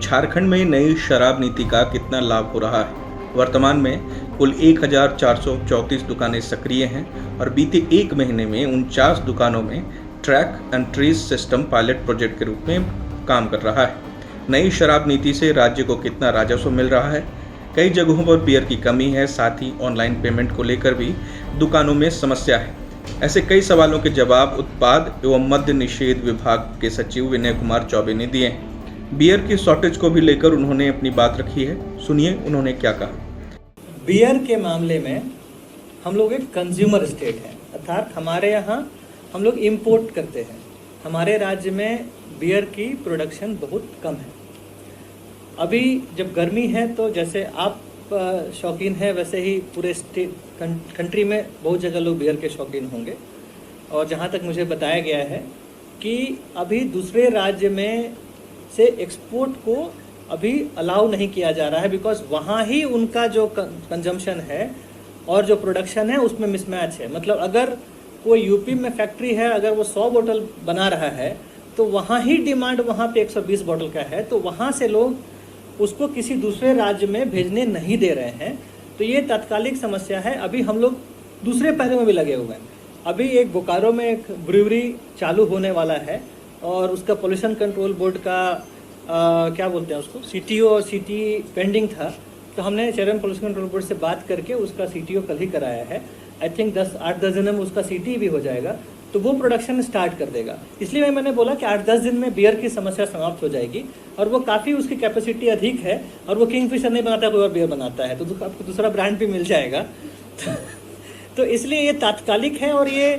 झारखंड में नई शराब नीति का कितना लाभ हो रहा है। वर्तमान में कुल 1434 दुकानें सक्रिय हैं और बीते एक महीने में 49 दुकानों में track and trace system pilot project के रूप में काम कर रहा है। नई शराब नीति से राज्य को कितना राजस्व मिल रहा है, कई जगहों पर बियर की कमी है, साथ ही ऑनलाइन पेमेंट को लेकर भी दुकानों में समस्या है। ऐसे कई सवालों के जवाब उत्पाद एवं मद्य निषेध विभाग के सचिव विनय कुमार चौबे ने दिए हैं। बियर की शॉर्टेज को भी लेकर उन्होंने अपनी बात रखी है, सुनिए उन्होंने क्या कहा। बियर के मामले में हम लोग एक कंज्यूमर स्टेट है, अर्थात हमारे यहाँ हम लोग इंपोर्ट करते हैं। हमारे राज्य में बियर की प्रोडक्शन बहुत कम है। अभी जब गर्मी है तो जैसे आप शौकीन हैं वैसे ही पूरे कंट्री में बहुत जगह लोग बियर के शौकीन होंगे। और जहाँ तक मुझे बताया गया है कि अभी दूसरे राज्य में से एक्सपोर्ट को अभी अलाउ नहीं किया जा रहा है, बिकॉज वहाँ ही उनका जो कंजम्पशन है और जो प्रोडक्शन है उसमें मिसमैच है। मतलब अगर कोई यूपी में फैक्ट्री है, अगर वो 100 बोतल बना रहा है तो वहाँ ही डिमांड वहाँ पे 120 बोतल का है, तो वहाँ से लोग उसको किसी दूसरे राज्य में भेजने नहीं दे रहे हैं। तो ये तात्कालिक समस्या है। अभी हम लोग दूसरे पहलू में भी लगे हुए हैं। अभी एक बोकारो में एक ब्रूवरी चालू होने वाला है और उसका पोल्यूशन कंट्रोल बोर्ड का क्या बोलते हैं उसको, सीटीओ और सीटी पेंडिंग था। तो हमने चेयरमैन पोल्यूशन कंट्रोल बोर्ड से बात करके उसका सीटीओ कल ही कराया है। आई थिंक 8-10 दिन में उसका सीटी भी हो जाएगा, तो वो प्रोडक्शन स्टार्ट कर देगा। इसलिए मैंने बोला कि 8-10 दिन में बियर की समस्या समाप्त हो जाएगी। और वो काफ़ी उसकी कैपेसिटी अधिक है और वो किंगफिशर नहीं बनाता, कोई और बियर बनाता है, तो आपको दूसरा ब्रांड भी मिल जाएगा। तो इसलिए ये तात्कालिक है और ये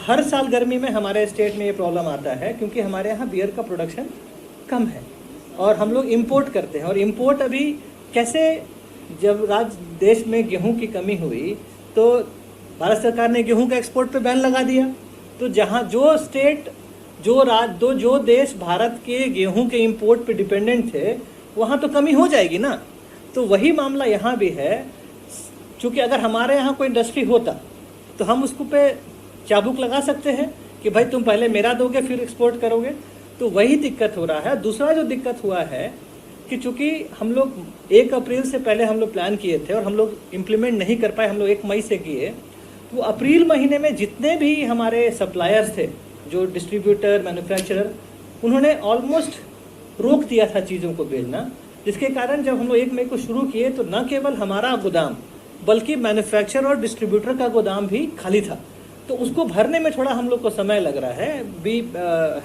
हर साल गर्मी में हमारे स्टेट में ये प्रॉब्लम आता है, क्योंकि हमारे यहाँ बियर का प्रोडक्शन कम है और हम लोग इम्पोर्ट करते हैं। और इम्पोर्ट अभी कैसे, जब देश में गेहूँ की कमी हुई तो भारत सरकार ने गेहूं का एक्सपोर्ट पे बैन लगा दिया। तो जहां जो स्टेट, जो देश भारत के गेहूं के इंपोर्ट पे डिपेंडेंट थे, वहां तो कमी हो जाएगी ना। तो वही मामला यहाँ भी है। क्योंकि अगर हमारे यहाँ कोई इंडस्ट्री होता तो हम उसको पे चाबुक लगा सकते हैं कि भाई तुम पहले मेरा दोगे फिर एक्सपोर्ट करोगे। तो वही दिक्कत हो रहा है। दूसरा जो दिक्कत हुआ है कि चूँकि हम लोग 1 अप्रैल से पहले हम लोग प्लान किए थे और हम लोग इम्प्लीमेंट नहीं कर पाए, हम लोग 1 मई से किए। तो अप्रैल महीने में जितने भी हमारे सप्लायर्स थे, जो डिस्ट्रीब्यूटर, मैन्युफैक्चरर, उन्होंने ऑलमोस्ट रोक दिया था चीज़ों को भेजना। जिसके कारण जब हम लोग 1 मई को शुरू किए तो न केवल हमारा गोदाम बल्कि मैन्युफैक्चरर और डिस्ट्रीब्यूटर का गोदाम भी खाली था। तो उसको भरने में थोड़ा हम लोग को समय लग रहा है। बी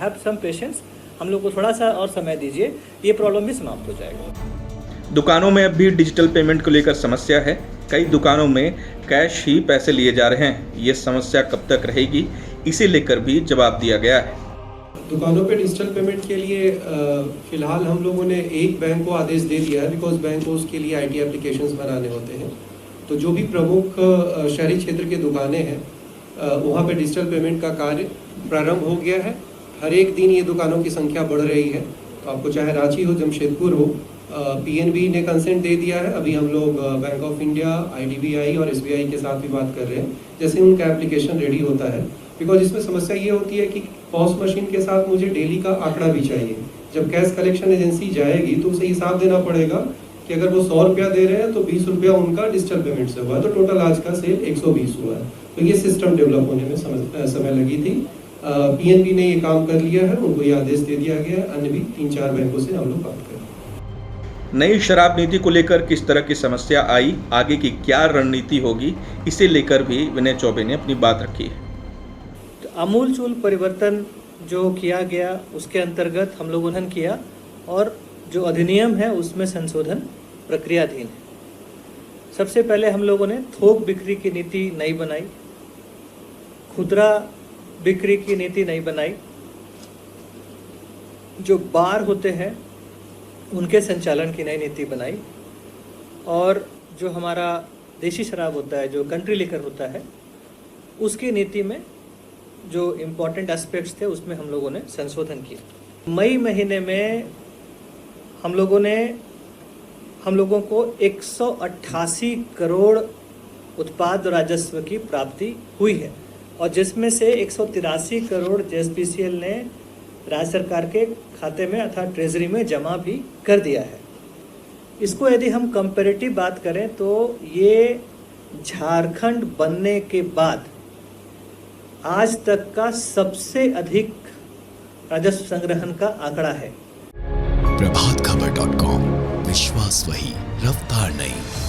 हैव सम पेशेंस, हम लोग को थोड़ा सा और समय दीजिए, ये प्रॉब्लम भी समाप्त हो जाएगा। दुकानों में अब भी डिजिटल पेमेंट को लेकर समस्या है। कई दुकानों में कैश ही पैसे लिए जा रहे हैं। ये समस्या कब तक रहेगी, इसे लेकर भी जवाब दिया गया है। दुकानों पे डिजिटल पेमेंट के लिए फिलहाल हम लोगों ने एक बैंक को आदेश दे दिया है, बिकॉज बैंक को उसके लिए IT एप्लीकेशंस बनाने होते हैं। तो जो भी प्रमुख शहरी क्षेत्र की दुकानें हैं वहाँ पे डिजिटल पेमेंट का कार्य प्रारंभ हो गया है। हर एक दिन ये दुकानों की संख्या बढ़ रही है। तो आपको चाहे रांची हो, जमशेदपुर हो, PNB ने कंसेंट दे दिया है। अभी हम लोग बैंक ऑफ इंडिया, IDBI और SBI के साथ भी बात कर रहे हैं, जैसे उनका एप्लीकेशन रेडी होता है। बिकॉज इसमें समस्या ये होती है कि पॉस मशीन के साथ मुझे डेली का आंकड़ा भी चाहिए। जब कैश कलेक्शन एजेंसी जाएगी तो उसे हिसाब देना पड़ेगा कि अगर वो 100 रुपया दे रहे हैं तो 20 रुपया उनका डिजिटल पेमेंट से हुआ है, तो टोटल आज का सेल 120 हुआ है। तो ये सिस्टम डेवलप होने में समय लगी थी। PNB ने ये काम कर लिया है, उनको ये आदेश दे दिया गया है। अन्य भी 3-4 बैंकों से हम लोग बात कर रहे हैं। नई शराब नीति को लेकर किस तरह की समस्या आई, आगे की क्या रणनीति होगी, इसे लेकर भी विनय चौबे ने अपनी बात रखी है। तो आमूलचूल परिवर्तन जो किया गया उसके अंतर्गत हम लोगों ने किया और जो अधिनियम है उसमें संशोधन प्रक्रियाधीन है। सबसे पहले हम लोगों ने थोक बिक्री की नीति नई बनाई, खुदरा बिक्री की नीति नहीं बनाई, जो बार होते हैं उनके संचालन की नई नीति बनाई, और जो हमारा देशी शराब होता है, जो कंट्री लिकर होता है, उसकी नीति में जो इम्पोर्टेंट एस्पेक्ट्स थे उसमें हम लोगों ने संशोधन किया। मई महीने में हम लोगों को 188 करोड़ उत्पाद राजस्व की प्राप्ति हुई है, और जिसमें से 183 करोड़ JSPCL ने राज्य सरकार के खाते में अर्थात ट्रेजरी में जमा भी कर दिया है। इसको यदि हम कंपैरेटिव बात करें तो ये झारखंड बनने के बाद आज तक का सबसे अधिक राजस्व संग्रहण का आंकड़ा है। प्रभातखबर.com, विश्वास वही, रफ्तार नहीं।